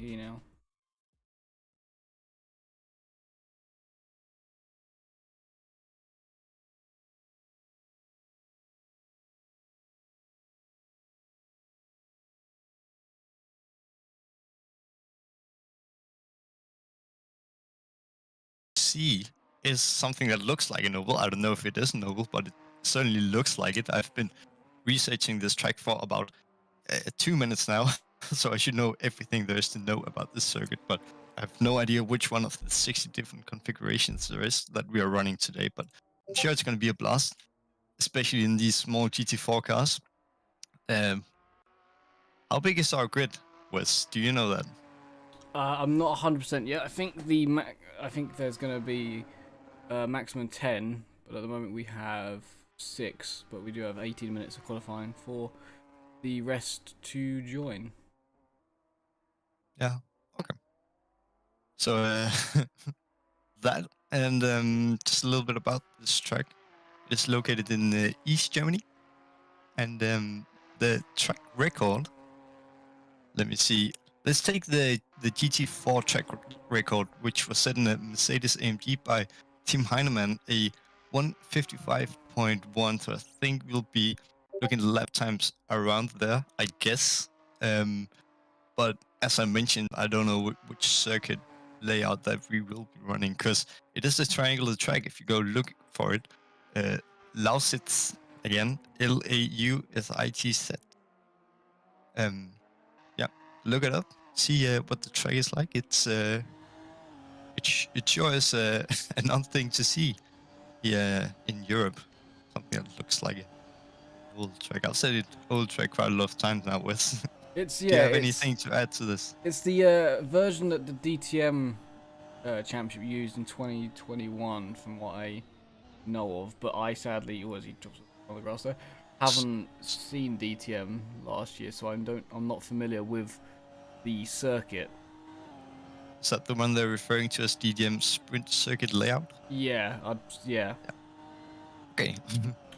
hear you now. See is something that looks like an oval. I don't know if it is an oval, but it certainly looks like it. I've been researching this track for about 2 minutes now, so I should know everything there is to know about this circuit, but I have no idea which one of the 60 different configurations there is that we are running today, but I'm sure it's going to be a blast, especially in these small GT4 cars. Um, how big is our grid, Wes? Do you know that? I'm not 100% yet. I think I think there's gonna be maximum 10, but at the moment we have 6. But we do have 18 minutes of qualifying for the rest to join. Yeah. Okay. So that and just a little bit about this track. It is located in East Germany, and the track record. Let me see. Let's take the GT4 track record, which was set in a Mercedes AMG by Tim Heinemann, a 155.1. So I think we'll be looking at lap times around there, I guess. But as I mentioned, I don't know which circuit layout that we will be running, because it is a triangular track. If you go look for it, Lausitz again, Lausitz. Yeah, look it up. See what the track is like. It sure is another thing to see here in Europe. Something that looks like a old track. I've said it old track quite a lot of times now. With It's do you yeah, have anything to add to this? it's the version that the DTM championship used in 2021, from what I know of. But I sadly, was he drops on the grass there, haven't seen DTM last year, so I'm not familiar with the circuit. Is that the one they're referring to as DDM Sprint Circuit Layout? Yeah, yeah. Okay.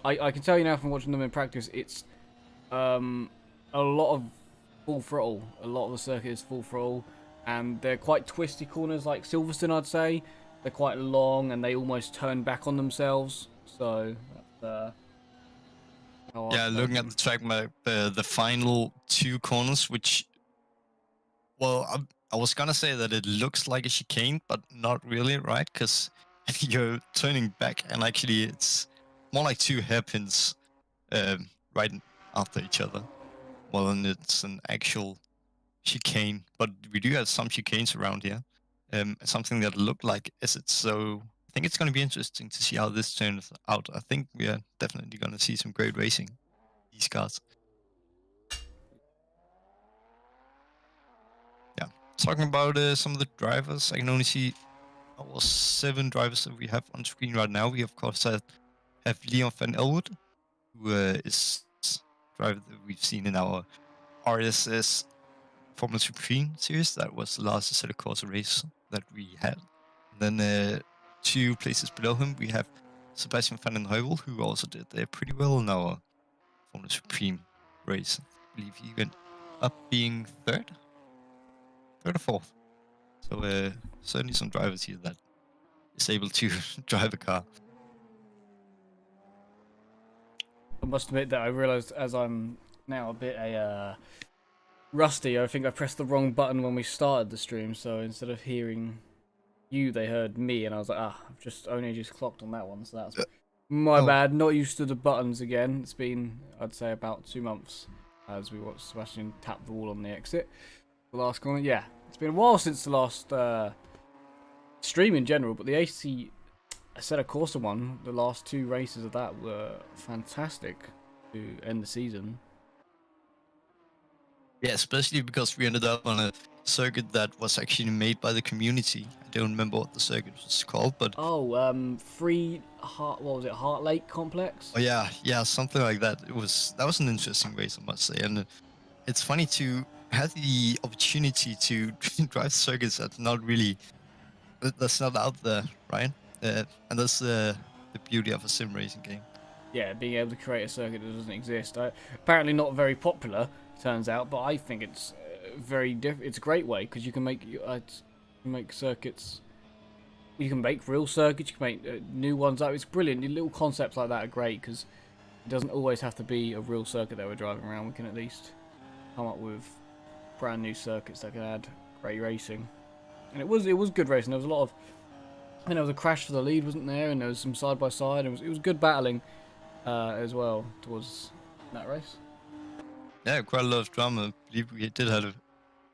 I can tell you now from watching them in practice, it's a lot of full throttle. A lot of the circuit is full throttle, and they're quite twisty corners like Silverstone, I'd say. They're quite long, and they almost turn back on themselves. So that's Yeah, looking at the track map, the final 2 corners, which, well, I was gonna say that it looks like a chicane, but not really, right? Because you're turning back, and actually it's more like 2 hairpins right after each other, more than it's an actual chicane. But we do have some chicanes around here, something that look like exits. So I think it's going to be interesting to see how this turns out. I think we are definitely going to see some great racing these cars. Yeah, talking about some of the drivers, I can only see our 7 drivers that we have on screen right now. We of course have Leon van Elwood, who is driver that we've seen in our RSS Formula Supreme series. That was the last Assetto Corsa race that we had. And then 2 places below him, we have Sebastian van den Heuvel, who also did pretty well in our Formula Supreme race. I believe he went up being third or fourth. So certainly some drivers here that is able to drive a car. I must admit that I realised, as I'm now a bit rusty, I think I pressed the wrong button when we started the stream. So instead of hearing you, they heard me, and I was like, I've just clocked on that one. So that's my bad. Not used to the buttons again. It's been, I'd say, about 2 months as we watched Sebastian tap the wall on the exit. The last corner, yeah. It's been a while since the last stream in general, but the AC Assetto Corsa one, the last 2 races of that were fantastic to end the season. Yeah, especially because we ended up on a circuit that was actually made by the community. I don't remember what the circuit was called, but What was it, Heart Lake Complex? oh yeah, something like that. That was an interesting race, I must say, and it's funny to have the opportunity to drive circuits that's not out there, right? And that's the beauty of a sim racing game. Yeah, being able to create a circuit that doesn't exist. Apparently not very popular, turns out, but I think it's very different. It's a great way because you can make circuits. You can make real circuits. You can make new ones up. It's brilliant. Little concepts like that are great because it doesn't always have to be a real circuit that we're driving around. We can at least come up with brand new circuits that can add great racing. And it was good racing. There was a lot of, I think there was a crash for the lead, wasn't there? And there was some side by side. It was good battling as well towards that race. Yeah, quite a lot of drama. I believe we did have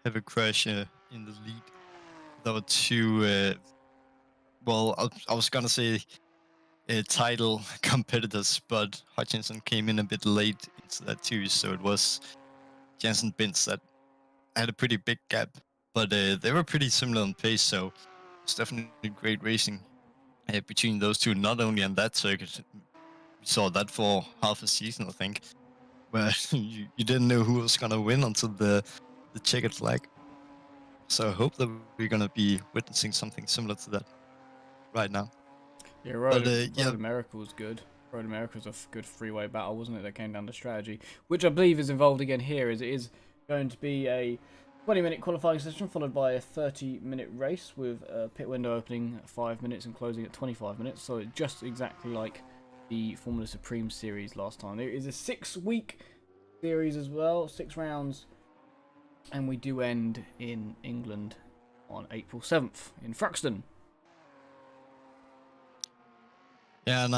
a crash in the lead. There were two. Well, I was gonna say title competitors, but Hutchinson came in a bit late into that too, so it was Jensen Bins that had a pretty big gap, but they were pretty similar in pace, so it's definitely great racing between those two. Not only on that circuit, we saw that for half a season, I think, where you didn't know who was gonna win until the checkered flag. So I hope that we're gonna be witnessing something similar to that right now. Yeah, But Road America was good. Road America was a good freeway battle, wasn't it? That came down to strategy, which I believe is involved again here. Is it is going to be a 20-minute qualifying session followed by a 30-minute race with a pit window opening at 5 minutes and closing at 25 minutes. So just exactly like the Formula Supreme series last time. There is a 6-week series as well, 6 rounds, and we do end in England on April 7th in Thruxton. yeah, and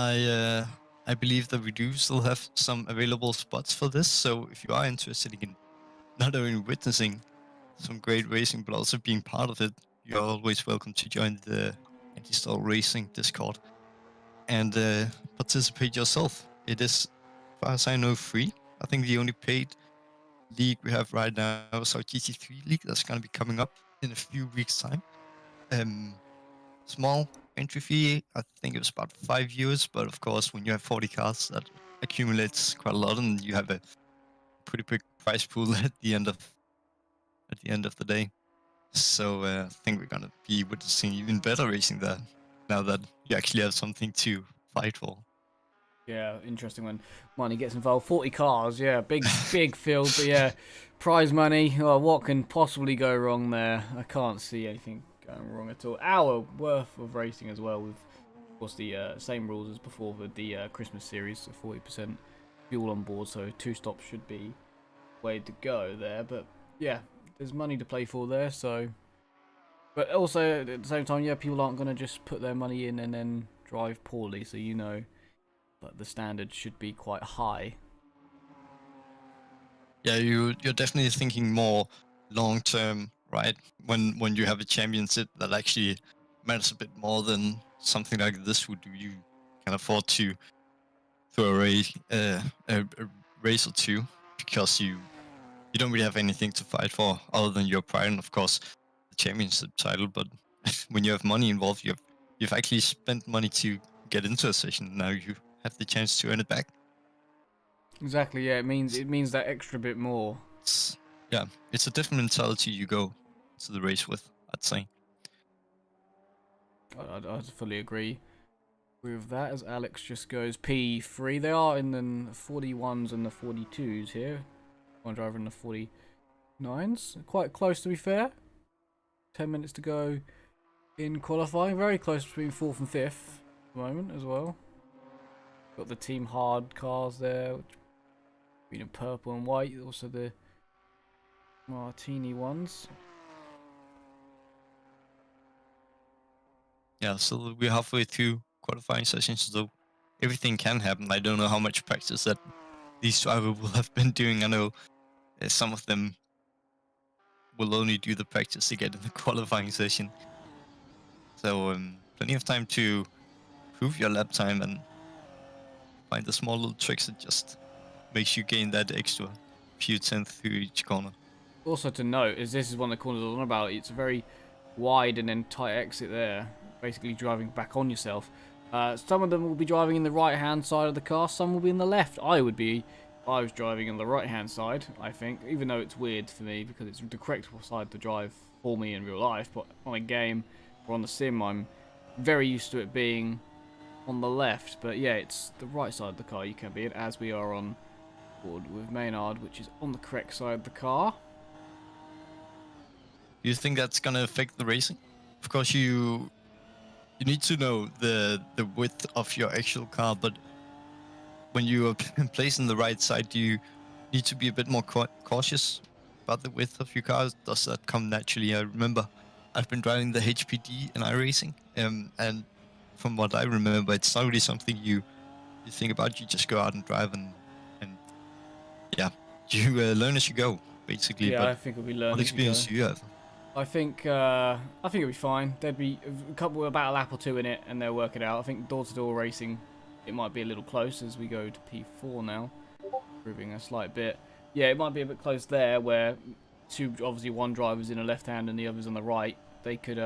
I believe that we do still have some available spots for this. So if you are interested in not only witnessing some great racing, but also being part of it, you're always welcome to join the Anti-Stall Racing Discord and participate yourself. It is, as far as I know, free. I think the only paid league we have right now is our GT3 league. That's going to be coming up in a few weeks' time. Small entry fee. I think it was about €5, but of course, when you have 40 cars, that accumulates quite a lot, and you have a pretty big prize pool at the end of the day. So I think we're gonna be witnessing even better racing there now that you actually have something to fight for. Yeah, interesting when money gets involved. 40 cars, yeah, big field, but yeah, prize money. Oh, what can possibly go wrong there? I can't see anything going wrong at all. Hour worth of racing as well, with of course the same rules as before with the Christmas series, so 40% fuel on board, so 2 stops should be way to go there. But yeah, there's money to play for there, so. But also at the same time, yeah, people aren't gonna just put their money in and then drive poorly, so you know. But the standard should be quite high. Yeah, you're definitely thinking more long term, right? When you have a championship that actually matters a bit more than something like this would do. You can afford to throw away a race or two because you don't really have anything to fight for other than your pride and of course the championship title. But when you have money involved, you've actually spent money to get into a session. Now you have the chance to earn it back. Exactly, yeah, it means that extra bit more. It's a different mentality you go to the race with, I'd say. I'd fully agree with that, as Alex just goes P3. They are in the 41s and the 42s here. One driver in the 49s. Quite close, to be fair. 10 minutes to go in qualifying. Very close between 4th and 5th at the moment as well. Got the Team Hard cars there, which green and purple and white. Also the Martini ones. Yeah, so we're halfway through qualifying sessions, so everything can happen. I don't know how much practice that these drivers will have been doing. I know some of them will only do the practice to get in the qualifying session. So plenty of time to prove your lap time and find the small little tricks that just makes you gain that extra few tenths through each corner. Also to note, is this is one of the corners I was on about. It's a very wide and then tight exit there, basically driving back on yourself. Some of them will be driving in the right-hand side of the car, some will be in the left. I would be if I was driving on the right-hand side, I think, even though it's weird for me because it's the correct side to drive for me in real life, but on a game or on the sim, I'm very used to it being on the left. But yeah, it's the right side of the car you can be in, as we are on board with Maynard, which is on the correct side of the car. Do you think that's gonna affect the racing? Of course, you need to know the width of your actual car, but when you are placed in the right side, do you need to be a bit more cautious about the width of your car? Does that come naturally? I remember I've been driving the HPD in iRacing, and from what I remember, it's not really something you think about. You just go out and drive, and yeah, you learn as you go, basically. Yeah, But I think we what learn as we go. experience do you have? I think it'll be fine. There'd be a couple about a lap or two in it, and they'll work it out. I think door-to-door racing, it might be a little close as we go to P4 now, improving a slight bit. Yeah, it might be a bit close there, where obviously one driver's in the left hand and the other's on the right. They could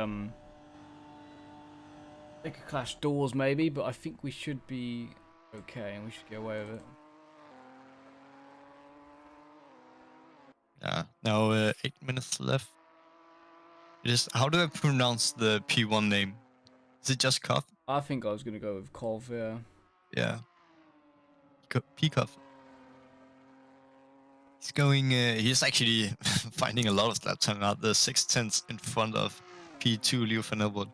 clash doors maybe, but I think we should be okay and we should get away with it. Yeah. Now 8 minutes left. It is. How do I pronounce the P1 name? Is it just Cuff? I think I was gonna go with Kov. Yeah. Yeah. P-Cuff. He's going. He's actually finding a lot of lap time out. The 6/10 in front of P2 Leo van Elwood,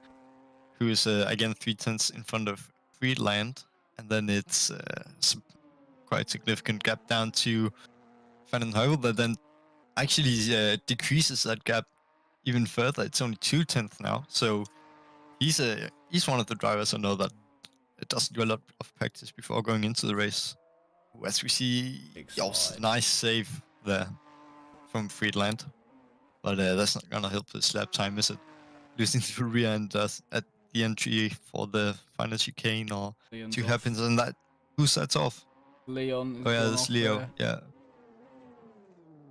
who is again 3/10 in front of Friedland, and then it's quite significant gap down to Van den Heuvel, but then actually decreases that gap even further. It's only 2/10 now, so he's one of the drivers I know that it doesn't do a lot of practice before going into the race. As we see, nice save there from Friedland, but that's not gonna help his lap time, is it? Losing to rear end at the entry for the final chicane or Leon's two off. happens, and that who sets off? Leon is Oh yeah, gone this off Leo. there. Yeah.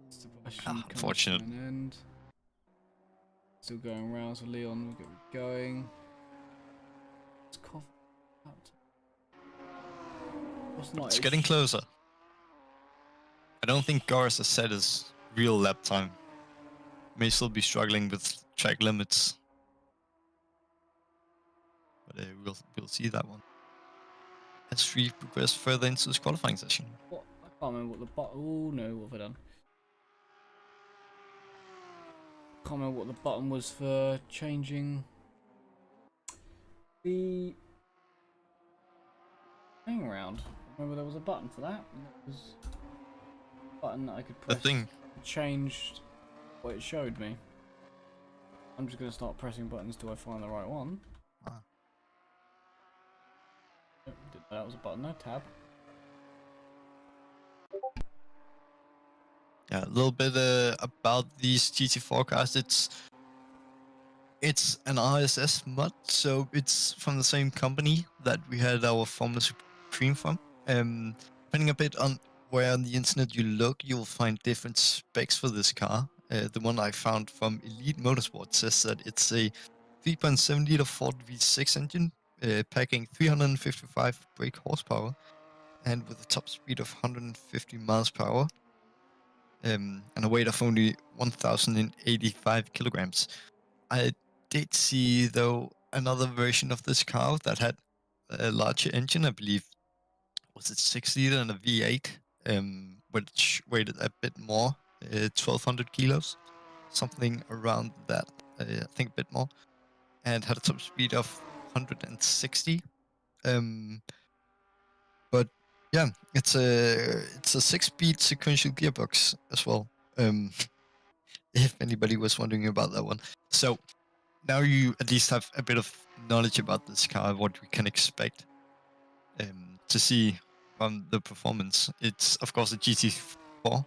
Sebastian comes Unfortunate. to an end. Still going round, so Leon will get going. It's cough. It's getting closer. I don't think Goris has set his real lap time. May still be struggling with track limits. But we'll see that one. As we progress further into this qualifying session. What? I can't remember what the button. Oh no, what have I done? Can't remember what the button was for changing the hang around. Remember there was a button for that. And that was a button that I could press. The thing. Changed what it showed me. I'm just gonna start pressing buttons till I find the right one. Ah. Yep, didn't know that was a button. No tab. Yeah, a little bit about these GT4 cars. It's an RSS mod, so it's from the same company that we had our Formula Supreme from. Depending a bit on where on the internet you look, you'll find different specs for this car. The one I found from Elite Motorsport says that it's a 3.7 liter Ford V6 engine, packing 355 brake horsepower, and with a top speed of 150 miles per hour, and a weight of only 1,085 kilograms. I did see, though, another version of this car that had a larger engine, I believe. Was it 6 liter and a V8, which weighed a bit more, 1,200 kilos, something around that, I think a bit more, and had a top speed of 160. But yeah, it's a 6-speed sequential gearbox as well. If anybody was wondering about that one. So now you at least have a bit of knowledge about this car, what we can expect to see from the performance. It's of course a GT4,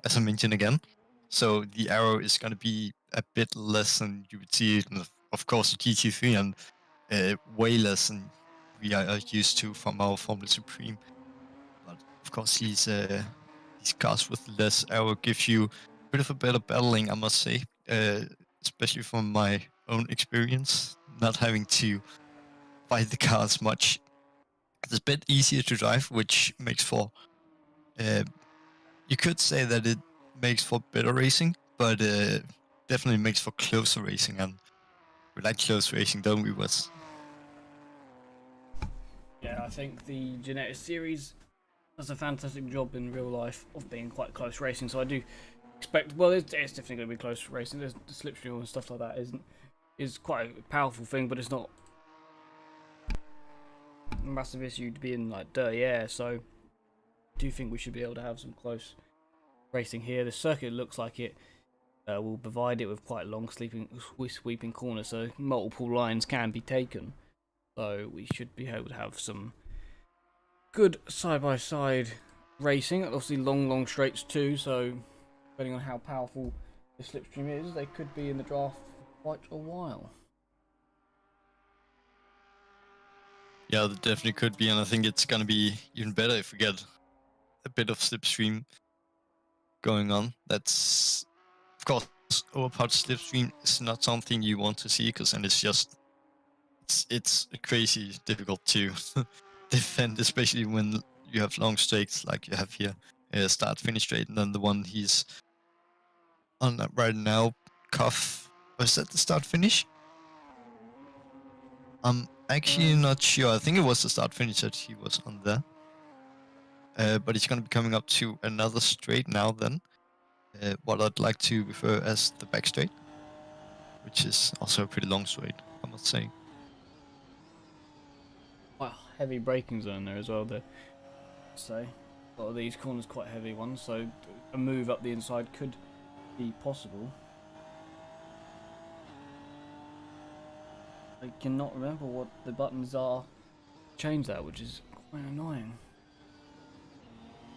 as I mentioned again. So the aero is going to be a bit less than you would see in, of course, a GT3, and way less than we are used to from our Formula Supreme. But of course, these cars with less aero give you a bit of a better battling, I must say, especially from my own experience, not having to fight the cars much. It's a bit easier to drive, which makes for, you could say that it makes for better racing, but definitely makes for closer racing, and we like close racing, don't we, Wes? Yeah, I think the Ginetta series does a fantastic job in real life of being quite close racing, so I do expect. Well, it's definitely going to be close racing. There's the slipstream and stuff like that is quite a powerful thing, but it's not a massive issue to be in like dirty air. So, I do think we should be able to have some close racing here. The circuit looks like it will provide it with quite long sweeping corners, so multiple lines can be taken. So we should be able to have some good side-by-side racing. Obviously long straights too, so depending on how powerful the slipstream is, they could be in the draft for quite a while. Yeah, there definitely could be, and I think it's gonna be even better if we get a bit of slipstream going on. That's, of course, overpowered slipstream is not something you want to see, because then it's crazy difficult to defend, especially when you have long straights like you have here, start finish straight, and then the one he's on right now, Cuff, was that the start finish? I'm actually not sure. I think it was the start finish that he was on there. But he's going to be coming up to another straight now then. What I'd like to refer as the back straight, which is also a pretty long straight, I must say. Wow, heavy braking zone there as well. So a lot of these corners quite heavy ones, so a move up the inside could be possible. I cannot remember what the buttons are to change that, which is quite annoying.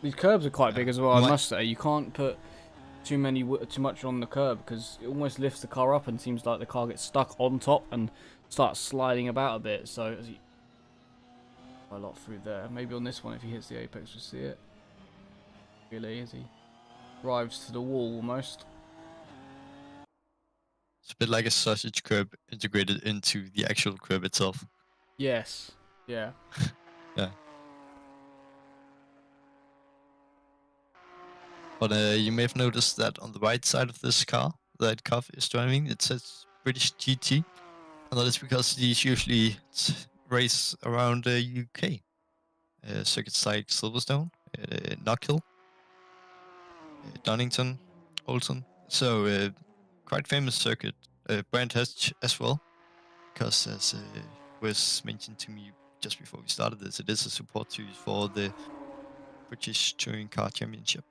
These curbs are quite big as well, I must say. You can't put too much on the curb, because it almost lifts the car up and seems like the car gets stuck on top and starts sliding about a bit. So as a lot through there. Maybe on this one, if he hits the apex, we'll see it. Really, as he drives to the wall almost. It's a bit like a sausage curb integrated into the actual curb itself. Yes. Yeah. Yeah. But you may have noticed that on the right side of this car that Cuff is driving, it says British GT. And that is because these usually race around the UK. Circuits like Silverstone, Knockhill, Donington, Oulton. So quite famous circuit. Brand has as well, because as was mentioned to me just before we started this, it is a support series for the British Touring Car Championship.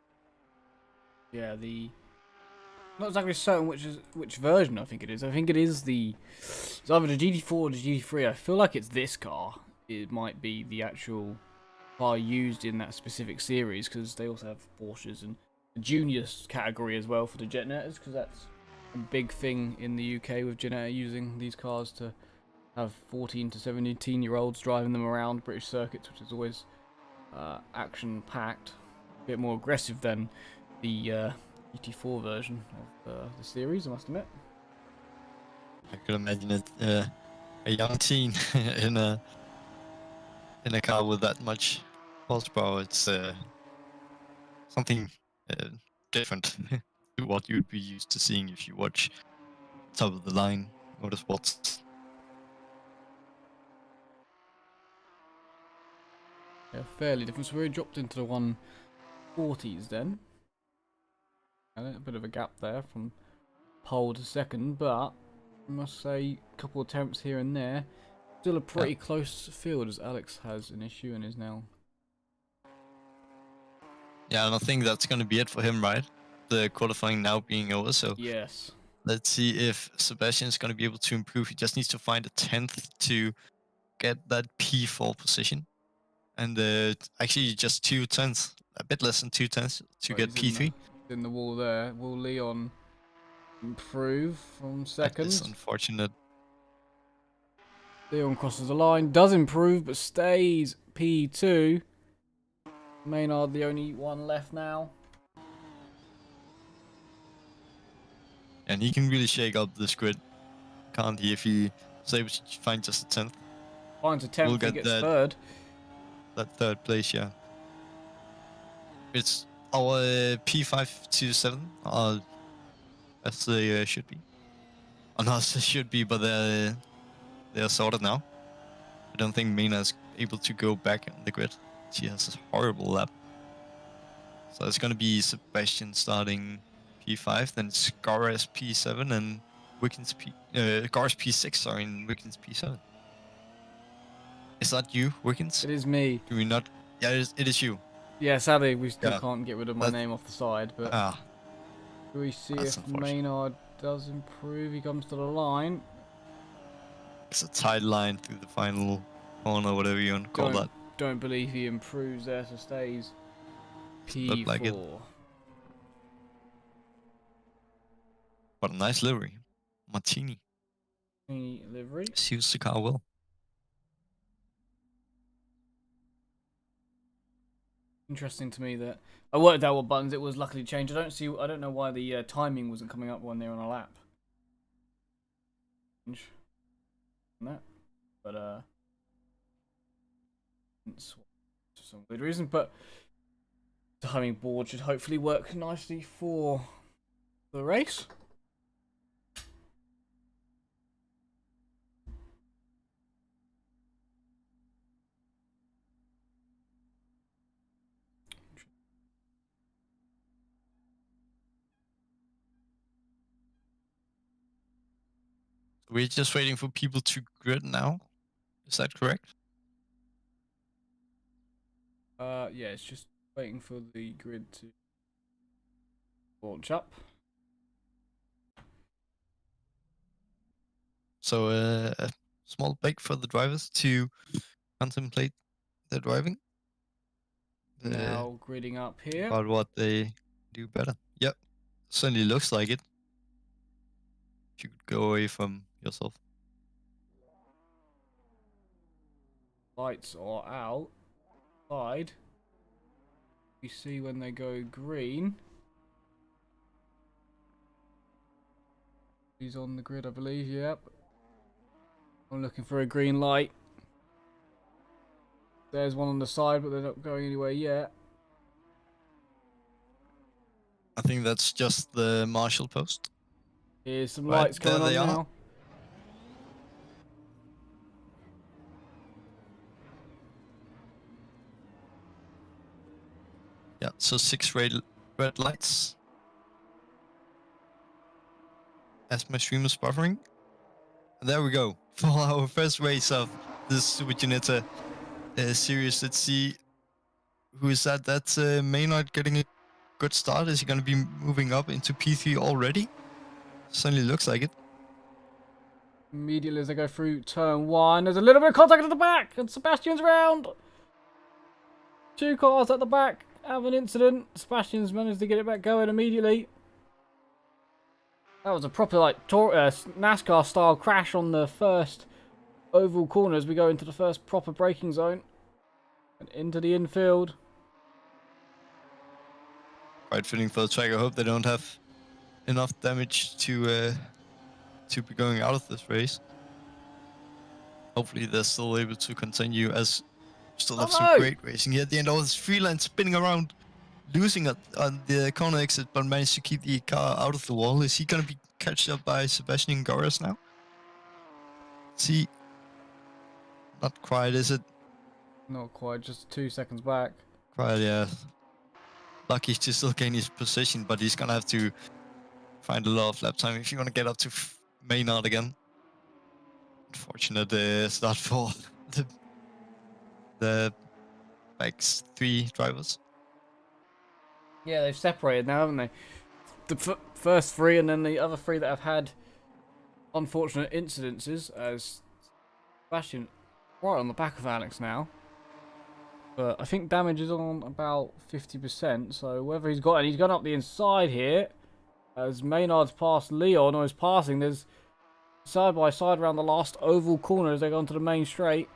Yeah, not exactly certain which version I think it is. I think it's either the GT4 or the GT3. I feel like it's this car. It might be the actual car used in that specific series, because they also have Porsches and the junior category as well for the Ginettas, because that's a big thing in the UK with Ginetta using these cars to have 14 to 17-year-olds driving them around British circuits, which is always action packed, a bit more aggressive than the GT4 version of the series, I must admit. I could imagine it, a young teen in a car with that much horsepower. It's something different to what you'd be used to seeing if you watch top of the line motorsports. Yeah, fairly different. So we dropped into the 140s then. And a bit of a gap there from pole to second, but I must say, a couple of attempts here and there. Still a pretty close field, as Alex has an issue and is now. Yeah, and I think that's going to be it for him, right? The qualifying now being over, so Yes. let's see if Sebastian's going to be able to improve. He just needs to find a 10th to get that P4 position. And actually just 2/10, a bit less than 2/10 to get P3. In the wall there. Will Leon improve from second? That is unfortunate. Leon crosses the line, does improve, but stays P2. Maynard the only one left now. And he can really shake up this grid, can't he, if he is able to find just a 10th. Finds a 10th, he gets third. That third place, yeah. It's our P5 to 7, as they should be. Or not as they should be, but they're sorted now. I don't think Mina is able to go back on the grid. She has a horrible lap. So it's going to be Sebastian starting P5, then it's Gar's P7 and Wiggins Gar's P6, sorry, and Wiggins P7. Is that you, Wiggins? It is me. Do we not? Yeah, it is you. Yeah, sadly we still Yeah. can't get rid of my name off the side, but do we see that's if unfortunate. Maynard does improve? He comes to the line. It's a tight line through the final corner, whatever you want to call that. Don't believe he improves there, so stays Looked P4. like it. What a nice livery. Martini. Livery. Suits the car well. Interesting to me that I worked out what buttons it was. Luckily changed. I don't know why the timing wasn't coming up when they're on a lap. That, but for some weird reason. But the timing board should hopefully work nicely for the race. We're just waiting for people to grid now. Is that correct? Yeah, it's just waiting for the grid to launch up. So a small break for the drivers to contemplate their driving. Now gridding up here. About what they do better. Yep, certainly looks like it. If you could go away from yourself. Lights are out. Side. You see when they go green. He's on the grid, I believe. Yep. I'm looking for a green light. There's one on the side, but they're not going anywhere yet. I think that's just the marshal post. Here's some lights coming on now. Yeah, so 6 red lights. As my stream is buffering. And there we go. For our first race of this Super Ginetta series. Let's see who is that. That's Maynard getting a good start. Is he going to be moving up into P3 already? Certainly looks like it. Immediately as they go through turn 1, there's a little bit of contact at the back, and Sebastian's round. 2 cars at the back have an incident. Sebastian's managed to get it back going immediately. That was a proper NASCAR style crash on the first oval corner as we go into the first proper braking zone and into the infield. Quite fitting for the track. I hope they don't have enough damage to be going out of this race. Hopefully they're still able to continue, as still have some great racing here at the end. Oh, this Freeland spinning around, losing on the corner exit, but managed to keep the car out of the wall. Is he going to be catched up by Sebastian Gorres now? See, not quite, is it? Not quite, just 2 seconds back. Quite, yeah. Lucky to still gain his position, but he's going to have to find a lot of lap time if you want to get up to Maynard again. Unfortunate start for the back's 3 drivers. Yeah, they've separated now, haven't they? The first 3 and then the other 3 that have had unfortunate incidences, as Sebastian right on the back of Alex now. But I think damage is on about 50%, so whether he's got, and he's gone up the inside here, as Maynard's passed Leon, or is passing, there's side by side around the last oval corner as they go onto the main straight.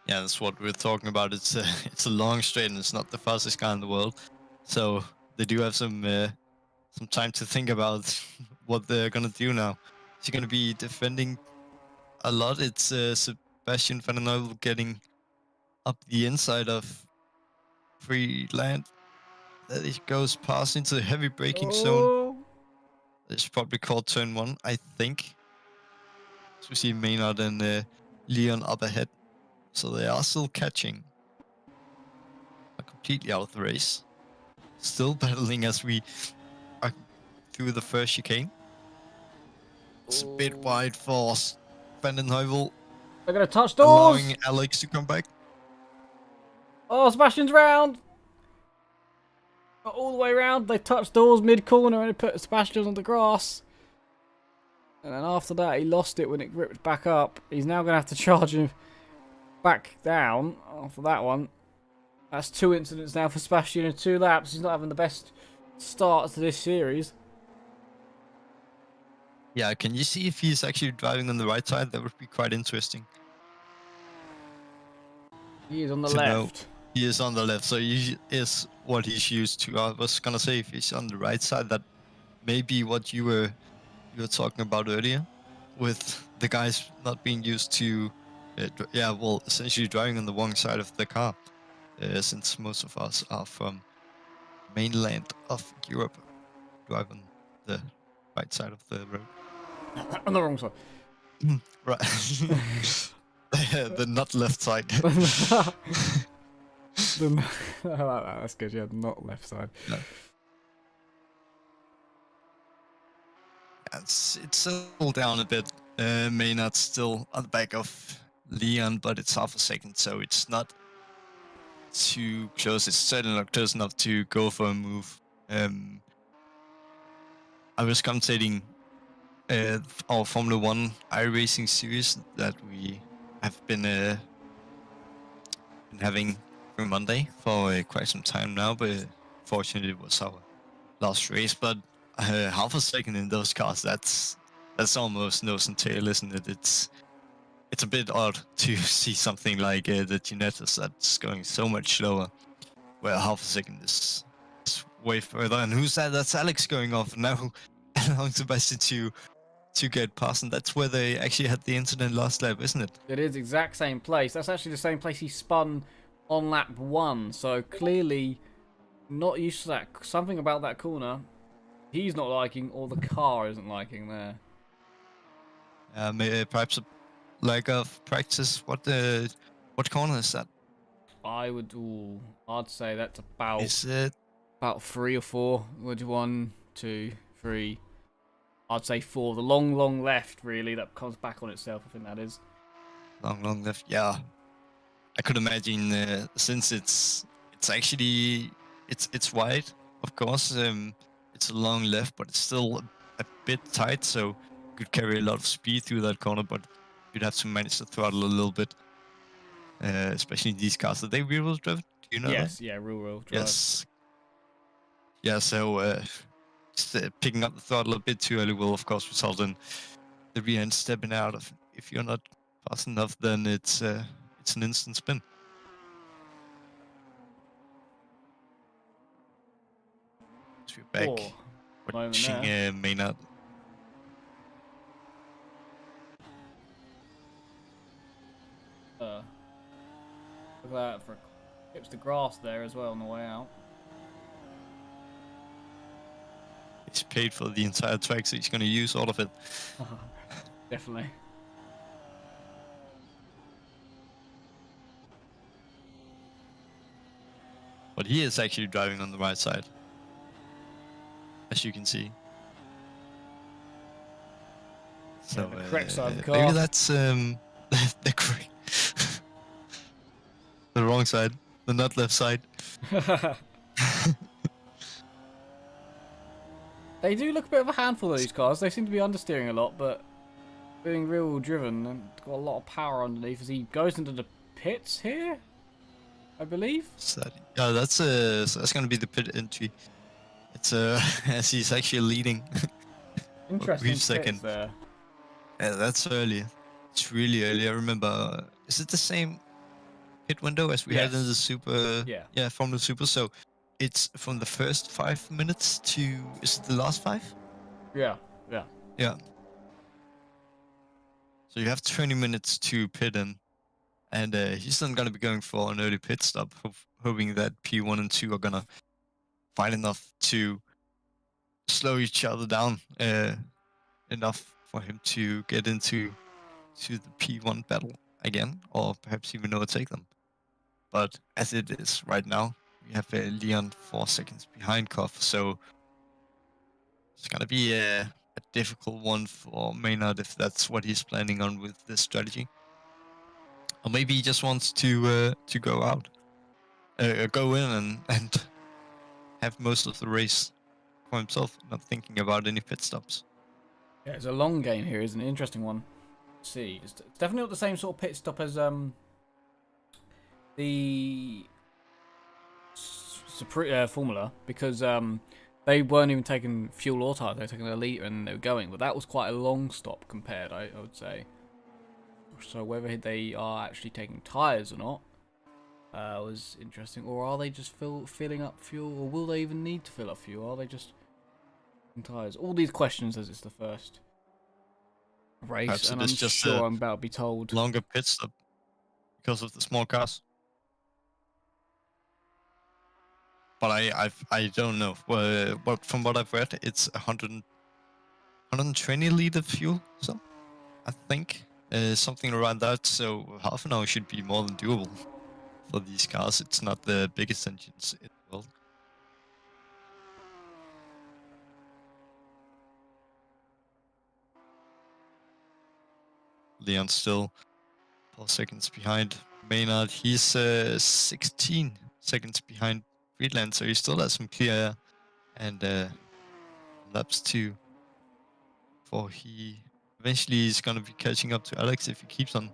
Yeah, that's what we're talking about. It's a long straight and it's not the fastest car in the world, so they do have some time to think about what they're gonna do now. Is he gonna be defending a lot? It's Sebastian Van der Neuvel getting up the inside of Freeland. There he goes past into the heavy braking zone. It's probably called turn 1, I think. So we see Maynard and Leon up ahead. So they are still catching. Not completely out of the race. Still battling as we are through the first chicane. It's a bit wide for Vandenheuvel, They're gonna touch doors. allowing Alex to come back. Oh, Sebastian's round. Got all the way round. They touched doors mid corner and it put Sebastian on the grass. And then after that, he lost it when it ripped back up. He's now gonna have to charge him back down after that one. That's 2 incidents now for Sebastian in 2 laps. He's not having the best start to this series. Yeah, can you see if he's actually driving on the right side? That would be quite interesting. He is on the to know. left. He is on the left, so he is what he's used to. I was gonna say if he's on the right side, that may be what you were talking about earlier, with the guys not being used to, essentially driving on the wrong side of the car, since most of us are from mainland of Europe, drive on the right side of the road. On the wrong side. Right. The not left side. I like that. That's good. Yeah, not left side. No. It's settled down a bit. Maynard's still on the back of Leon, but it's half a second, so it's not too close. It's certainly not close enough to go for a move. I was commentating our Formula One iRacing series that we have been having every Monday for quite some time now, but fortunately it was our last race. But half a second in those cars, that's almost nose and tail, isn't it? It's a bit odd to see something like the Ginetta that's going so much slower, where half a second is way further. And who's that? That's Alex going off now, allowing Sebastian to get past, and that's where they actually had the incident last lap, isn't it? It is exact same place. That's actually the same place he spun on lap 1. So clearly not used to that. Something about that corner he's not liking, or the car isn't liking there. Perhaps a lack of practice. What corner is that? I'd say that's about. Is it about 3 or 4? Would 1, 2, 3? I'd say 4. The long left, really, that comes back on itself. I think that is. Long left. Yeah, I could imagine since it's actually it's wide, of course. It's a long left, but it's still a bit tight, so you could carry a lot of speed through that corner, but you'd have to manage to throttle a little bit, especially in these cars. Are they rear-wheel driven? Do you know Yes, that? yeah, real drive. Yes. Yeah, so just, picking up the throttle a bit too early will, of course, result in the rear end stepping out. If you're not fast enough, then it's an instant spin. So we're back watching Maynard. Look at that, hips the grass there as well on the way out. He's paid for the entire track, so he's going to use all of it. Definitely. But he is actually driving on the right side, as you can see. So the correct side of the car. Maybe that's the correct, the wrong side, the not left side. They do look a bit of a handful, these cars. They seem to be understeering a lot, but being real driven and got a lot of power underneath as he goes into the pits here, I believe. Yeah, that's going to be the pit entry. It's as he's actually leading. Interesting second there. Yeah, that's early. It's really early. I remember. Is it the same pit window as we had in the Super? Yeah, from the Super. So it's from the first 5 minutes to, is it the last 5? Yeah. So you have 20 minutes to pit in, and he's then going to be going for an early pit stop, hoping that P1 and 2 are going to find enough to slow each other down enough for him to get into the P1 battle. again, or perhaps even overtake them. But as it is right now, we have Leon 4 seconds behind Koff, so it's gonna be a difficult one for Maynard if that's what he's planning on with this strategy. Or maybe he just wants to go out, go in and have most of the race for himself, not thinking about any pit stops. Yeah, it's a long game here, isn't it? Interesting one. Let's see, it's definitely not the same sort of pit stop as the Formula, because they weren't even taking fuel or tires. They were taking a litre and they were going, but that was quite a long stop compared, I would say. So whether they are actually taking tyres or not was interesting. Or are they just filling up fuel? Or will they even need to fill up fuel? Are they just tyres? All these questions as it's the first race. Perhaps and it I'm is just sure a I'm about to be told. longer pit stop because of the small cars. But I don't know. But from what I've read, it's 120 liter fuel, so I think something around that. So half an hour should be more than doable for these cars. It's not the biggest engines in the world. Leon still 4 seconds behind Maynard. He's 16 seconds behind Friedland, so he still has some clear air and laps too. For he eventually is going to be catching up to Alex if he keeps on the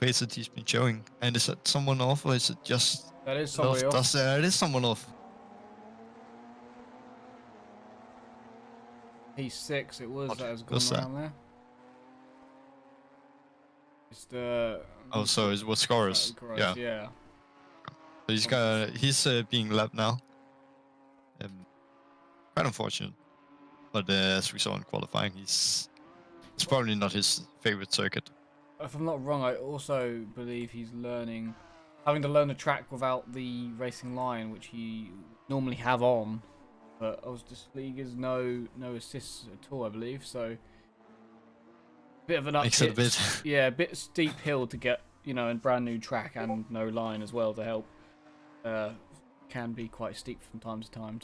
pace that he's been showing. And is that someone off, or is it just That is somebody off. It is someone off. P6 it was What that has gone was that? around there. It's the Oh, so it was scorers. Yeah. Yeah. So he's being lapped now. Quite unfortunate. But as we saw in qualifying, it's probably not his favorite circuit. If I'm not wrong, I also believe he's having to learn the track without the racing line, which he normally have on. But this league is no assists at all, I believe. So bit of an up Makes it a bit. Yeah, a bit steep hill to get, a brand new track and no line as well to help. Can be quite steep from time to time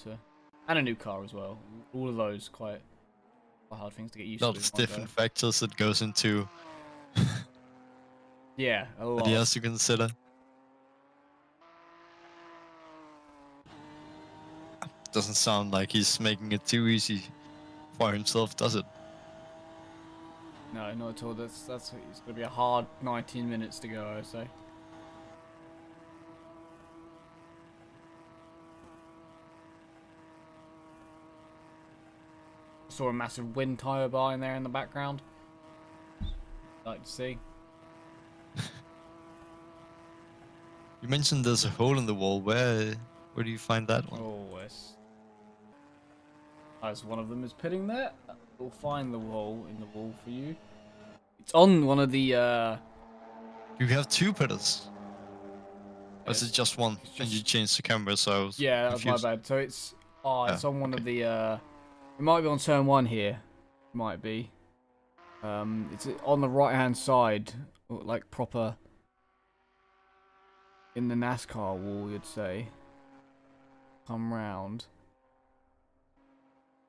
and a new car as well. All of those quite hard things to get used to. Lots of different factors that goes into. Yeah, a lot. What he has to consider. Doesn't sound like he's making it too easy for himself, does it? No, not at all. It's going to be a hard 19 minutes to go, I would say. Saw a massive wind tire bar in there in the background. Like to see. You mentioned there's a hole in the wall. Where do you find that one? Oh, yes. As one of them is pitting there, we'll find the hole in the wall for you. It's on one of the. You have two pitters. Or is it just one? And you changed the camera, so I was yeah, confused. that's my bad. So it's on one of the. It might be on turn 1 here. It might be. It's on the right hand side, like proper. In the NASCAR wall, you'd say. Come round.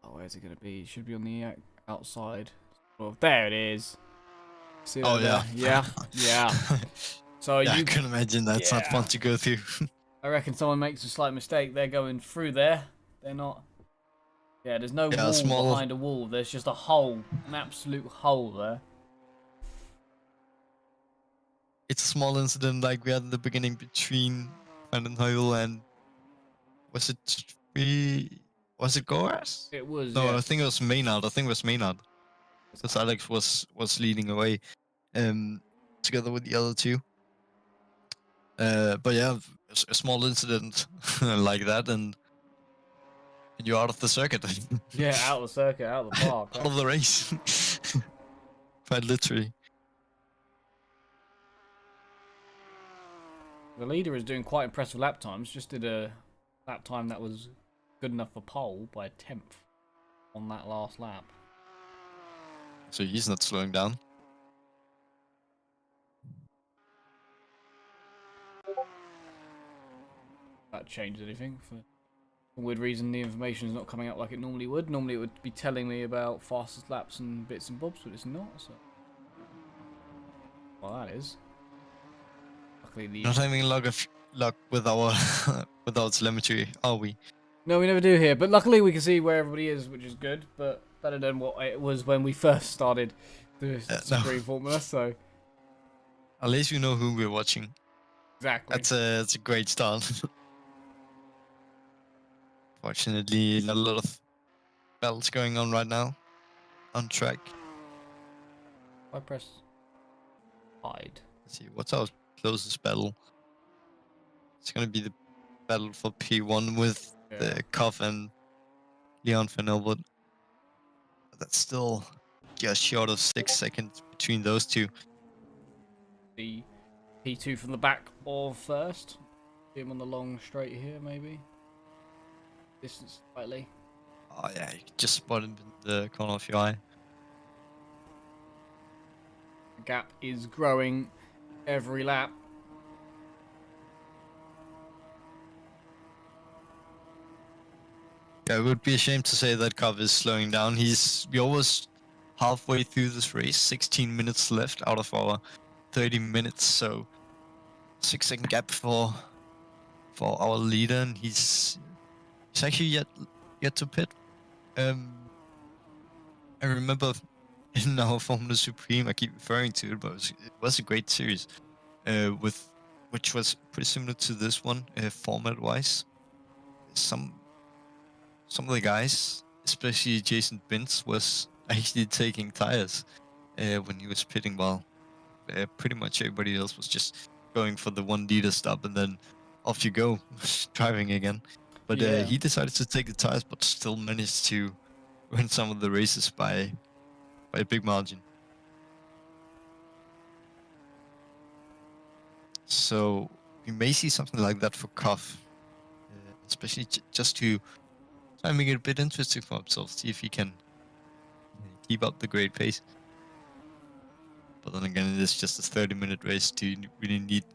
Oh, where's it gonna be? It should be on the outside. Well, there it is. See that there? Yeah. So yeah, you I can imagine that's not fun to go through. I reckon someone makes a slight mistake. They're going through there. They're not. Yeah, there's no wall behind a wall. There's just a hole, an absolute hole there. It's a small incident like we had in the beginning between Vandenheuvel and was it Goras? It was. No, Yeah. I think it was Maynard. Because Alex was leading away, together with the other two. But yeah, a small incident like that, and you're out of the circuit. Yeah, out of the circuit, out of the park. Out of the race. Quite literally. The leader is doing quite impressive lap times. Just did a lap time that was good enough for pole by a 10th on that last lap. So he's not slowing down. That changed anything? For some weird reason, the information is not coming out like it normally would. Normally, it would be telling me about fastest laps and bits and bobs, but it's not. So, well, that is. Luckily, the Not having a lot of luck with our with our telemetry, are we? no, we never do here. But luckily, we can see where everybody is, which is good. But better than what it was when we first started the No. Supreme Formula. So At least we know who we're watching. exactly. That's a great start. Fortunately, not a lot of battles going on right now. On track. I press hide. Let's see, what's our closest battle? It's gonna be the battle for P1 with the Cuff and Leon Van Elwood. That's still just short of 6 seconds between those two. The P2 from the back of first. See him on the long straight here, maybe. Distance slightly. Oh yeah, you can just spot him in the corner of your eye. The gap is growing every lap. Yeah, it would be a shame to say that Cuff is slowing down. We're almost halfway through this race, 16 minutes left out of our 30 minutes, so 6-second gap for our leader, and he's actually yet to pit. I remember in our Formula Supreme, I keep referring to it, but it was a great series, which was pretty similar to this one, format-wise. Some of the guys, especially Jason Bintz, was actually taking tires when he was pitting, while pretty much everybody else was just going for the 1 liter stop and then off you go, driving again. But Yeah. he decided to take the tires, but still managed to win some of the races by a big margin. So we may see something like that for Cuff, especially just to try and make it a bit interesting for himself, see if he can keep up the great pace. But then again, it is just a 30-minute race. Do you really need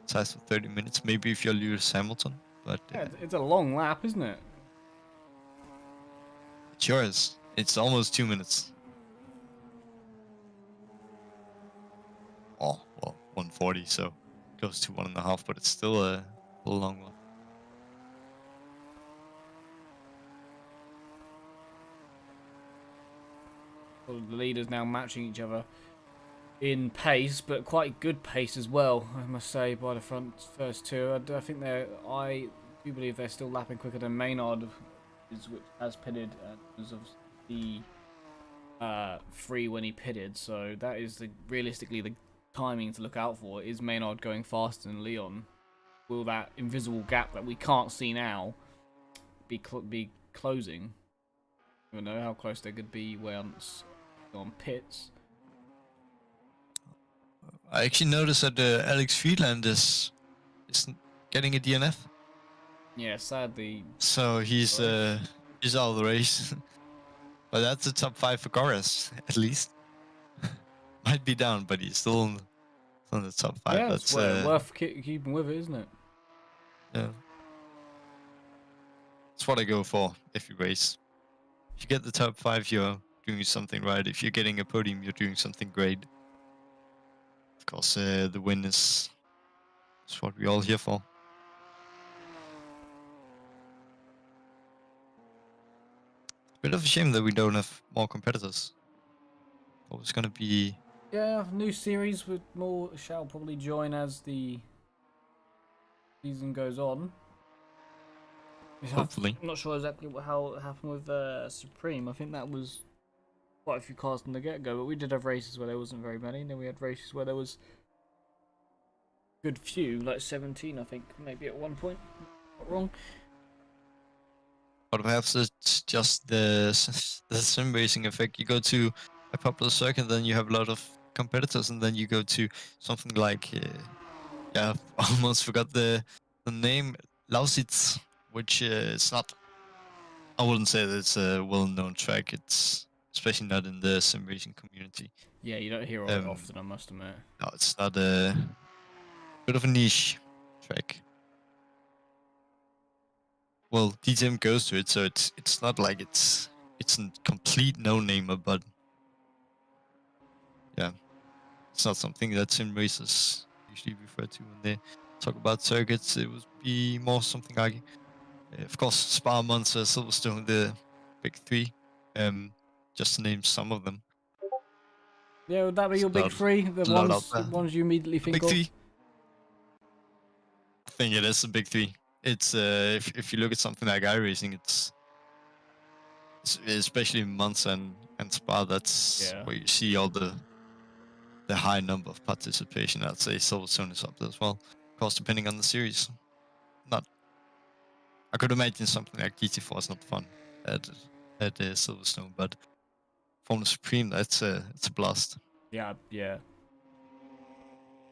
tires for 30 minutes? Maybe if you're Lewis Hamilton, but Yeah, it's a long lap, isn't it? it sure is. It's almost 2 minutes. Oh, well, 140, so close to 1.5, but it's still a long one. Well, the leaders now matching each other in pace, but quite good pace as well, I must say, by the first two. I think I do believe they're still lapping quicker than Maynard, which has pitted and was of the free when he pitted. So that is realistically the timing to look out for. Is Maynard going faster than Leon? Will that invisible gap that we can't see now be closing? I don't know how close they could be once on pits. I actually noticed that Alex Friedland is getting a DNF. Yeah, sadly. So he's out of the race. But that's a top 5 for Goras, at least. Might be down, but he's still in the top 5. Yeah, That's it's worth keeping with it, isn't it? Yeah. That's what I go for if you race. If you get the top 5, you're doing something right. If you're getting a podium, you're doing something great. Of course, the win is what we're all here for. Bit of a shame that we don't have more competitors. Thought it was gonna be... Yeah, new series with more shall probably join as the season goes on. Hopefully. I'm not sure exactly how it happened with Supreme. I think that was quite a few cars from the get-go, but we did have races where there wasn't very many, and then we had races where there was a good few, like 17, I think, maybe at one point. Not wrong. But perhaps it's just the sim racing effect. You go to a popular circuit, then you have a lot of competitors, and then you go to something like... yeah, I almost forgot the name, Lausitz, which is not... I wouldn't say that it's a well-known track. It's especially not in the sim racing community. Yeah, you don't hear of it often, I must admit. No, it's not a bit of a niche. track. Well, DTM goes to it, so it's not like it's a complete no-namer, but yeah, it's not something that sim racers usually refer to when they talk about circuits. It would be more something like, of course, Spa, Monza, Silverstone, the big three, just to name some of them. Yeah, would that be There's your big three? The a lot out ones, there. ones you immediately The think big of? three. I think it is the big three. It's if you look at something like iRacing, it's especially Monza and Spa. That's Yeah. where you see all the high number of participation. I'd say Silverstone is up there as well. Of course, depending on the series. Not. I could imagine something like GT4 is not fun at Silverstone, but Formula Supreme, it's a blast. Yeah, yeah.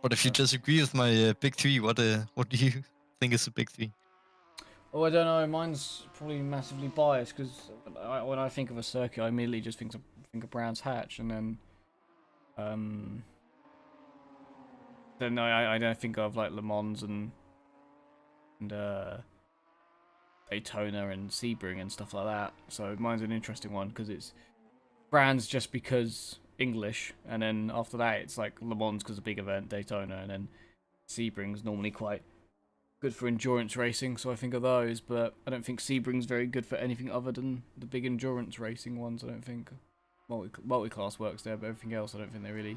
But if you disagree with my big three, what do you think is a big three? Oh, I don't know. Mine's probably massively biased because when I think of a circuit, I immediately just think of Brands Hatch, and then I don't think of like Le Mans and Daytona and Sebring and stuff like that. So mine's an interesting one because it's Brands just because English, and then after that it's like Le Mans because a big event, Daytona, and then Sebring's normally quite good for endurance racing, so I think of those, but I don't think Sebring's very good for anything other than the big endurance racing ones. I don't think multi-class works there, but everything else I don't think they really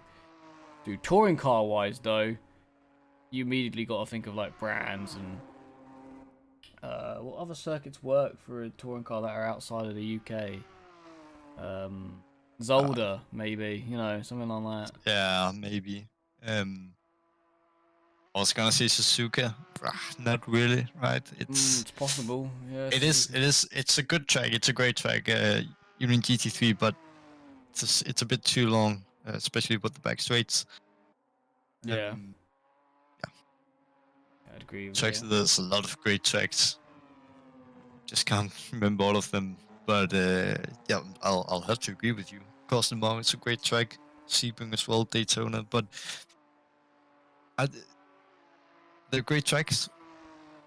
do. Touring car wise though, you immediately got to think of like Brands and what other circuits work for a touring car that are outside of the UK? Zolder, maybe, something like that. Yeah, maybe. I was gonna say Suzuka. Not really, right? It's possible. Yeah, It's a good track. It's a great track. Even in GT3, but it's a bit too long, especially with the back straights. Yeah, Um, I'd agree with tracks. you. There's a lot of great tracks. Just can't remember all of them. But yeah, I'll have to agree with you. Of course, Le Mans is a great track. Sebring as well, Daytona, but I, they're great tracks.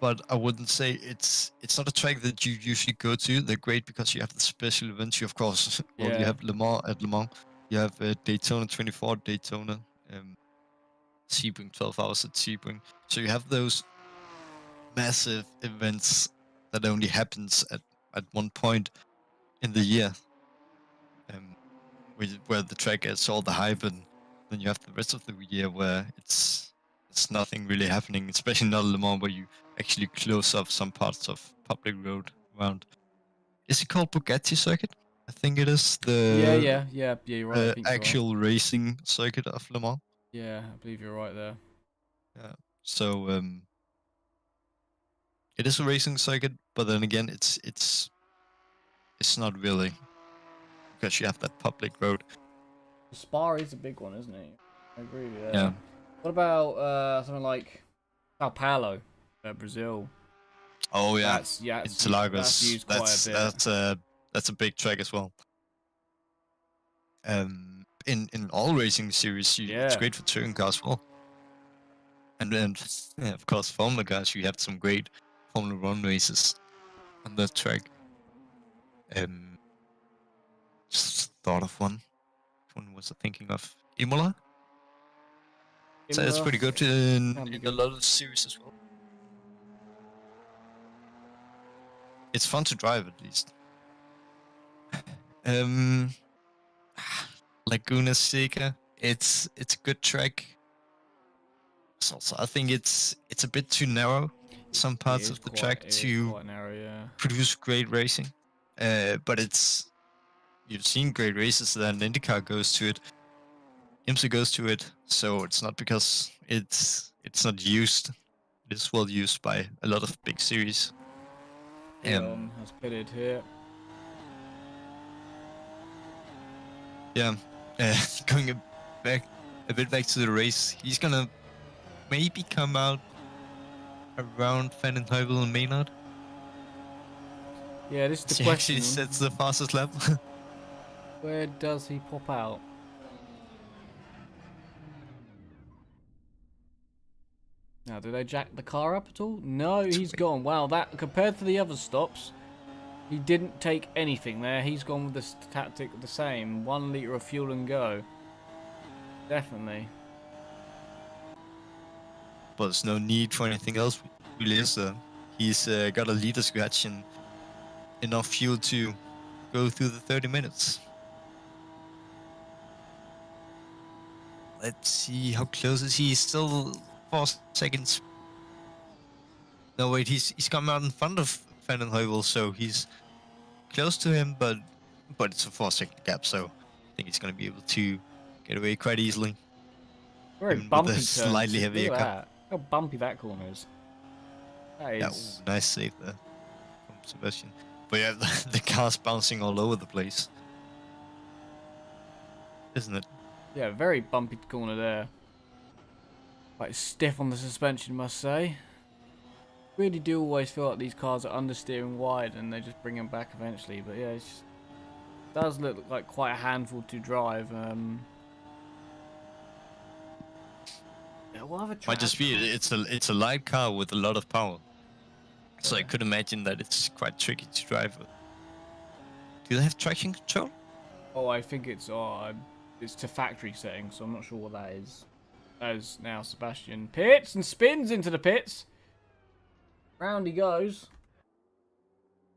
But I wouldn't say it's not a track that you usually go to. They're great because you have the special events. You of course, well, you Yeah, have Le Mans at Le Mans. You have Daytona 24, Daytona, Sebring 12 hours at Sebring. So you have those massive events that only happens at one point in the year, um, where the track gets all the hype, and then you have the rest of the year where it's nothing really happening, especially not Le Mans, where you actually close off some parts of public road around. Is it called Bugatti circuit? I think it is the yeah. You're right. I think you're right. actual racing circuit of Le Mans. Yeah, I believe you're right there. Yeah. So it is a racing circuit, but then again, it's not really because you have that public road. Spa is a big one, isn't it? I agree with that. Yeah. What about something like Sao Paulo, Brazil? Oh yeah. That's that's Interlagos. used quite a bit. That's a big track as well. In all racing series, it's Yeah, great for touring cars as well. And then, yeah, of course, Formula cars, you had some great Formula One races on that track. Just thought of one. Which one was I thinking of? Imola? So it's Imola. pretty good Can be in a good. lot of series as well. It's fun to drive at least. Um, Laguna Seca. It's a good track. Also, I think it's a bit too narrow. Some parts of the track It is to quite narrow. Yeah. produce great racing. But you've seen great races that an IndyCar goes to it. IMSA goes to it, so it's not because it's not used. It is well used by a lot of big series. Leon has pitted here. Yeah, going a bit back to the race, he's gonna maybe come out around Van den Heuvel and Maynard. Yeah, this is the He question. actually sets the fastest lap. Where does he pop out? Now, do they jack the car up at all? No, he's Sweet. gone. Wow, that compared to the other stops, he didn't take anything there. He's gone with this tactic the same. 1 litre of fuel and go. Definitely. But there's no need for anything else, really, is there? He's got a leader scratch and enough fuel to go through the 30 minutes. Let's see, how close is he? He's still 4 seconds. No, wait, he's come out in front of Van den Heuvel, so he's close to him, but it's a 4-second gap, so I think he's going to be able to get away quite easily. Very Even with a bumpy turn. slightly Look heavier at car. that. How bumpy that corner is. That Yeah, is... ooh, nice save there from Sebastian. But yeah, the car's bouncing all over the place. Isn't it? Yeah, very bumpy corner there. Quite stiff on the suspension, must say. Really do always feel like these cars are understeering wide and they just bring them back eventually. But yeah, it does look like quite a handful to drive. Yeah, what other Might just be it's a light car with a lot of power. So I could imagine that it's quite tricky to drive with. Do they have traction control? Oh, I think it's to factory settings, so I'm not sure what that is. As now Sebastian pits and spins into the pits. Round he goes.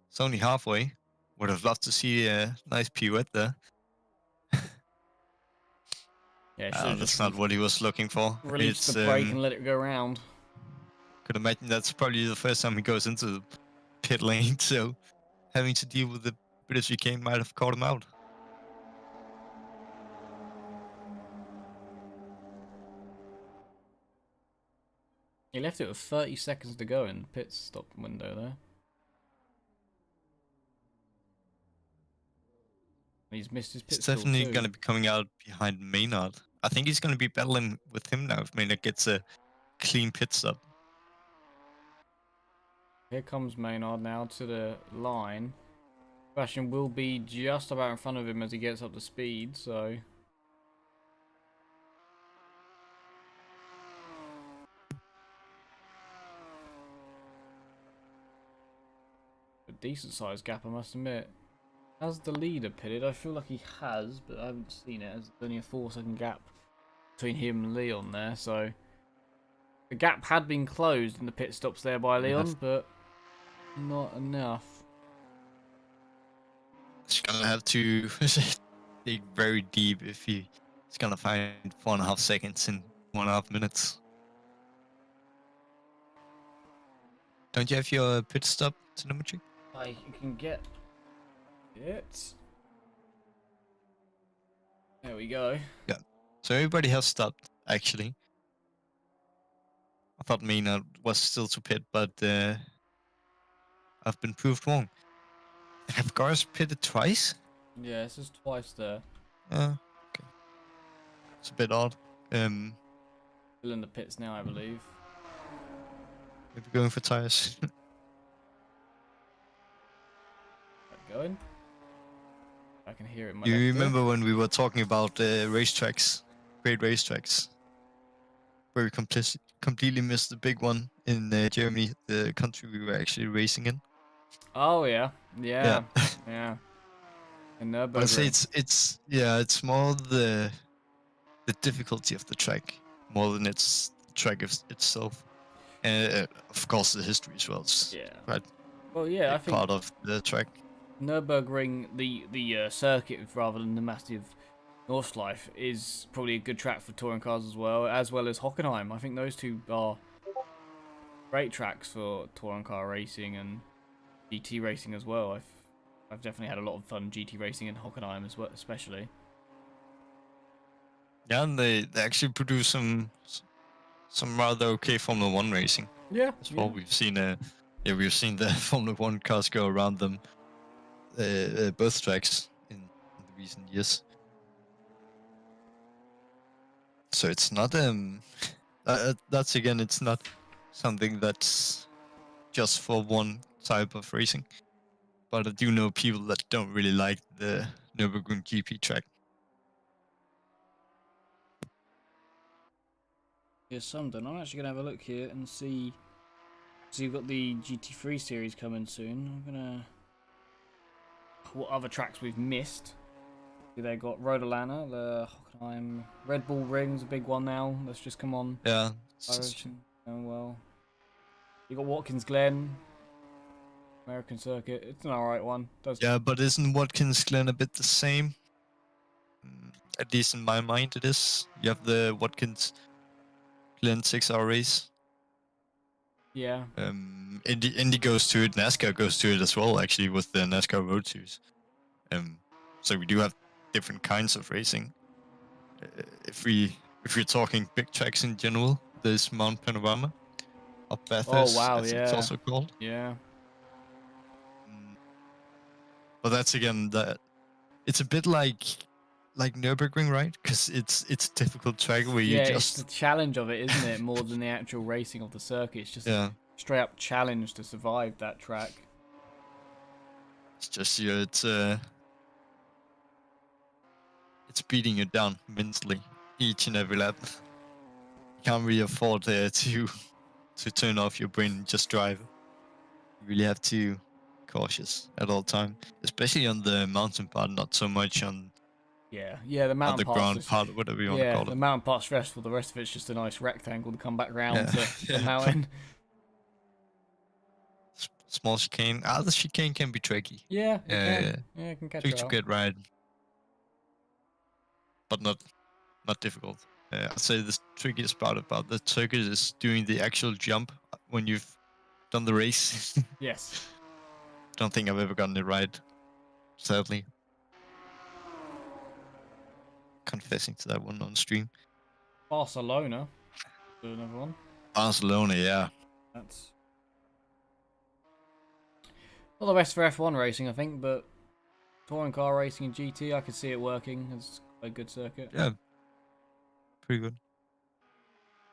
It's only halfway. Would have loved to see a nice pirouette there. Yeah, should have That's just not what he was looking for. released It's the brake and let it go round. could imagine that's probably the first time he goes into the pit lane, so having to deal with the British chicane might have caught him out. He left it with 30 seconds to go in the pit stop window there. He's missed his pit He's stall definitely too. going to be coming out behind Maynard. I think he's going to be battling with him now if Maynard gets a clean pit stop. Here comes Maynard now to the line. Sebastian will be just about in front of him as he gets up to speed, so... A decent sized gap, I must admit. Has the leader pitted? I feel like he has, but I haven't seen it. There's only a 4-second gap between him and Leon there, so... The gap had been closed in the pit stops there by Leon, but not enough. He's going to have to dig very deep if he's going to find 4.5 seconds in 1.5 minutes. Don't you have your pit stop telemetry? I can get it. There we go. Yeah. So everybody has stopped, actually. I thought Maynard was still to pit, but I've been proved wrong. Have cars pitted twice? Yeah, this is twice there. Okay. It's a bit odd. Maybe Still in the pits now, I believe. going for tires. Going. I can hear it in my You left ear. remember when we were talking about racetracks, great racetracks, where we completely missed the big one in Germany, the country we were actually racing in? Oh yeah, Yeah. yeah, yeah. In I'd say Nürburgring. it's more the difficulty of the track more than its track itself, and of course the history as well. It's Yeah. quite Well, yeah, a I big think part of the track. Nürburgring, the circuit rather than the massive Nordschleife, is probably a good track for touring cars as well as Hockenheim. I think those two are great tracks for touring car racing and GT racing as well. I've definitely had a lot of fun GT racing in Hockenheim as well, especially. Yeah, and they actually produce some rather okay Formula One racing Yeah, as well. We've seen we've seen the Formula One cars go around them both tracks in the recent years. So it's not that's again, it's not something that's just for one type of racing. But I do know people that don't really like the Nürburgring GP track. Yeah, some done. I'm actually gonna have a look here and see. So you've got the GT3 series coming soon. I'm gonna. What other tracks we've missed? They got Road Atlanta, the Hockenheim, Red Bull Ring's a big one now. That's just come on. Yeah. Oh well. You got Watkins Glen, American Circuit. It's an alright one. Does Yeah, but isn't Watkins Glen a bit the same? At least in my mind, it is. You have the Watkins Glen 6-hour race. yeah. Indy goes to it, NASCAR goes to it as well, actually, with the NASCAR Road Series. So we do have different kinds of racing. If we're talking big tracks in general, there's Mount Panorama, or Oh Bathurst, wow, as it's yeah, also called. yeah. But that's again that it's a bit like Nürburgring, right? Because it's a difficult track where you Yeah, it's the just challenge of it, isn't it? More than the actual racing of the circuit. It's just yeah, straight up challenge to survive that track. it's just it's beating you down mentally each and every lap. You can't really afford to turn off your brain and just drive. You really have to be cautious at all time, especially on the mountain part, not so much on Yeah, the the mountain part's ground just, part, whatever you want to yeah, call the it. mountain part's stressful. The rest of it's just a nice rectangle to come back round Yeah, to the yeah. mountain. Small chicane. The chicane can be tricky. Yeah, it Uh, can. Yeah, it can catch tricky you to out. get right, but not difficult. I'd say the trickiest part about the circuit is doing the actual jump when you've done the race. Yes. Don't think I've ever gotten it right, sadly. Confessing to that one on stream. Barcelona. Do another one. Barcelona, yeah. That's not the best for F1 racing, I think, but touring car racing and GT, I could see it working. It's a good circuit. Yeah, pretty good.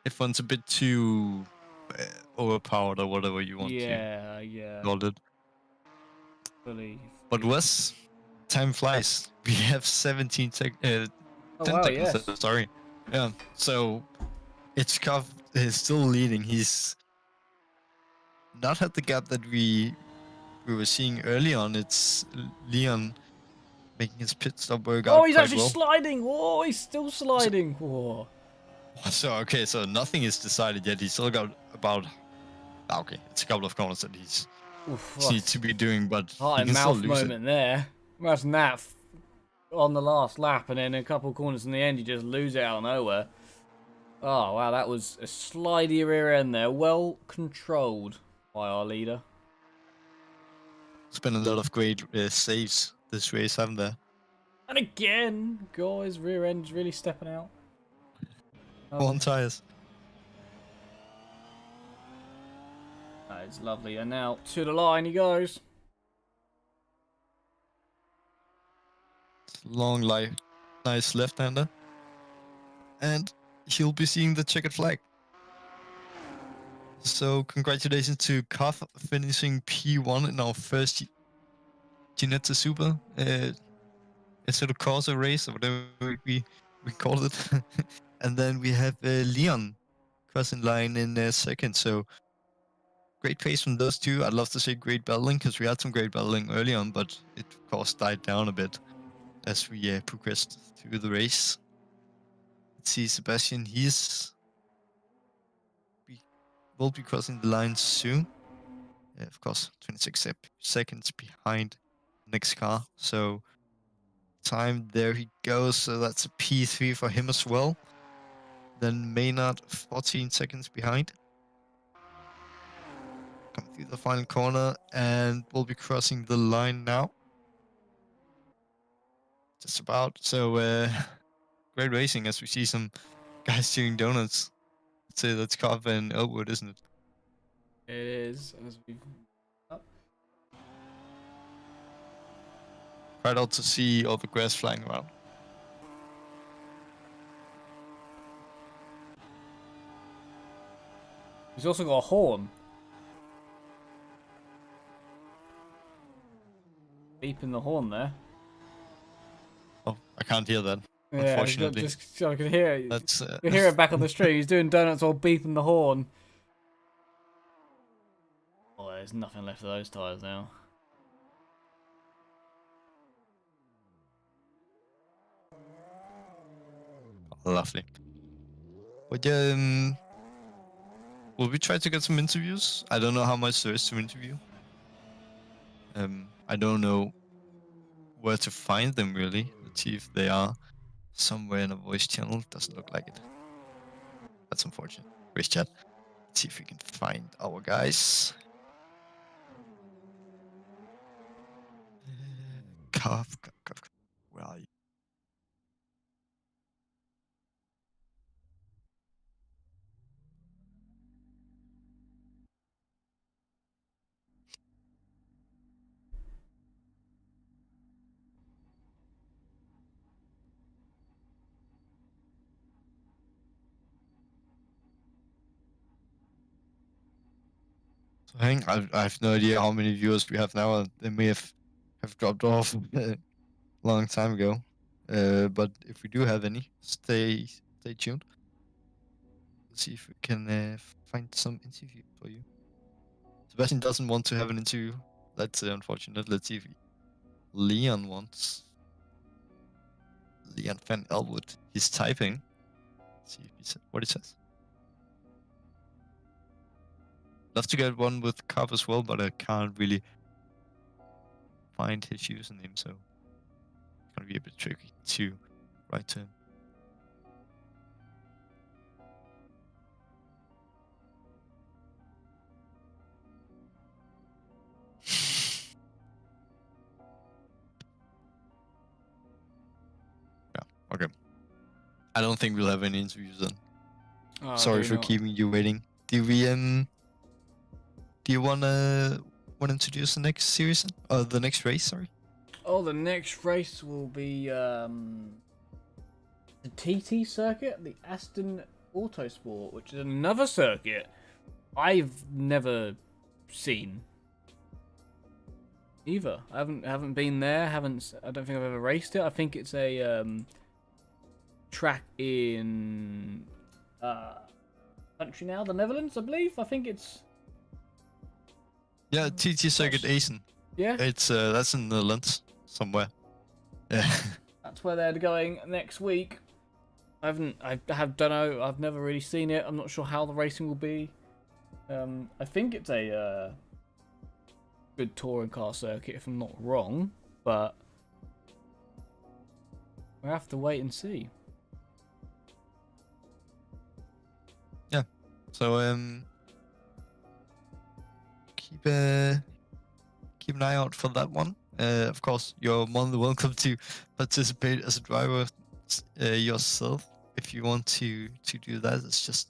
If one's a bit too overpowered or whatever you want to Yeah, call it. fully. But Wes, time flies. We have Oh 10 wow, seconds. yes. Sorry. Yeah. So Itchkov is still leading. He's not had the gap that we were seeing early on. It's Leon making his pit stop work Oh, out he's quite actually well. sliding. Whoa, he's still So, sliding. Whoa. okay, so nothing is decided yet. He's still got about okay, it's a couple of corners that he's Oof, needs to be doing, but heart he and can still mouth lose it. moment there. Imagine that on the last lap, and then a couple of corners in the end, you just lose it out of nowhere. Oh wow, that was a slidey rear end there, well controlled by our leader. It's been a lot of great saves this race, haven't there? And again, guys, rear end's really stepping out. On tires. That is lovely. And now to the line he goes. Long life, nice left-hander, and he'll be seeing the checkered flag. So congratulations to Koff finishing P1 in our first Ginetta Super. Instead of Corsa race or whatever we call it. And then we have Leon crossing line in second. So great pace from those two. I'd love to say great battling because we had some great battling early on, but it of course died down a bit as we progressed through the race. Let's see, Sebastian, will be crossing the line soon. Of course, 26 seconds behind the next car. So time, there he goes. So that's a P3 for him as well. Then Maynard 14 seconds behind. Come through the final corner and we'll be crossing the line now. Just about. So great racing as we see some guys doing donuts. I'd say that's Cobb and Elwood, isn't it? It is. As we Quite odd to see all the grass flying around. He's also got a horn. Beeping the horn there. Oh, I can't hear that. Yeah, unfortunately. just so I can hear it. That's You hear it back on the stream. He's doing donuts while beeping the horn. Oh, there's nothing left of those tyres now. lovely. But will we try to get some interviews? I don't know how much there is to interview. I don't know where to find them really. Let's see if they are somewhere in a voice channel. Doesn't look like it. That's unfortunate. Voice chat. Let's see if we can find our guys. Cuff. Where are you? So I have no idea how many viewers we have now. They may have dropped off a long time ago. But if we do have any, stay tuned. Let's see if we can find some interview for you. Sebastian doesn't want to have an interview. That's unfortunate. Let's see if Leon wants. Leon Van Elwood. He's typing. Let's see if he said what he says. Love to get one with Carp as well, but I can't really find his username, so it's gonna be a bit tricky to write to him. Yeah, okay. I don't think we'll have any interviews then. Oh, Sorry for keeping you waiting. Do you wanna introduce the next series? The next race, sorry. Oh, the next race will be the TT circuit, the Aston Autosport, which is another circuit I've never seen either. I haven't been there. I don't think I've ever raced it. I think it's a track in country now, the Netherlands, I believe. I think it's TT Circuit Assen. Yeah, It's that's in the Netherlands somewhere. Yeah. That's where they're going next week. I don't know. I've never really seen it. I'm not sure how the racing will be. I think it's a good touring car circuit, if I'm not wrong, but we'll have to wait and see. Yeah. So keep an eye out for that one. Of course, you're more than welcome to participate as a driver yourself if you want to do that. It's just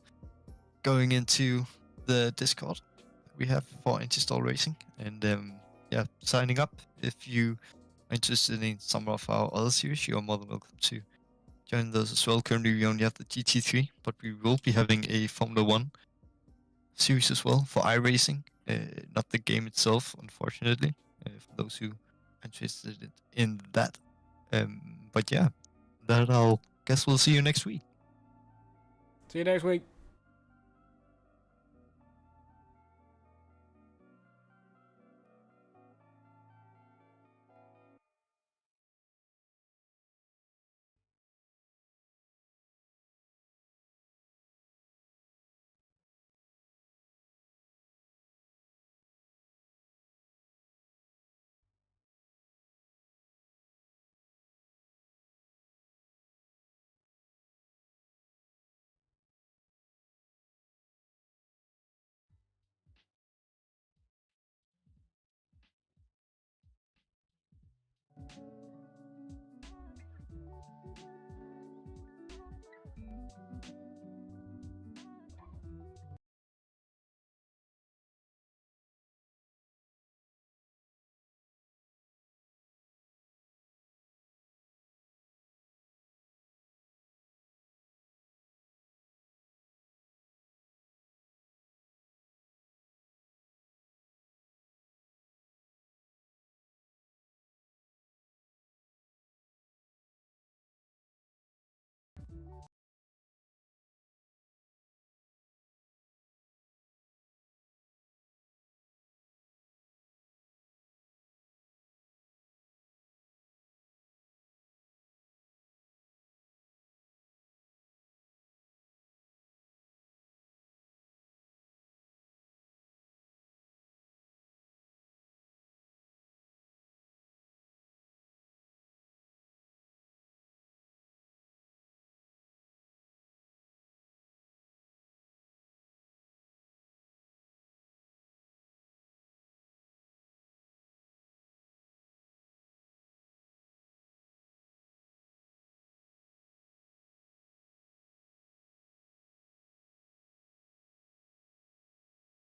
going into the Discord we have for Anti-Stall Racing and signing up. If you are interested in some of our other series, you're more than welcome to join those as well. Currently, we only have the GT3, but we will be having a Formula 1 series as well for iRacing. Not the game itself, unfortunately, for those who are interested in that. But yeah, that I'll guess we'll see you next week. See you next week.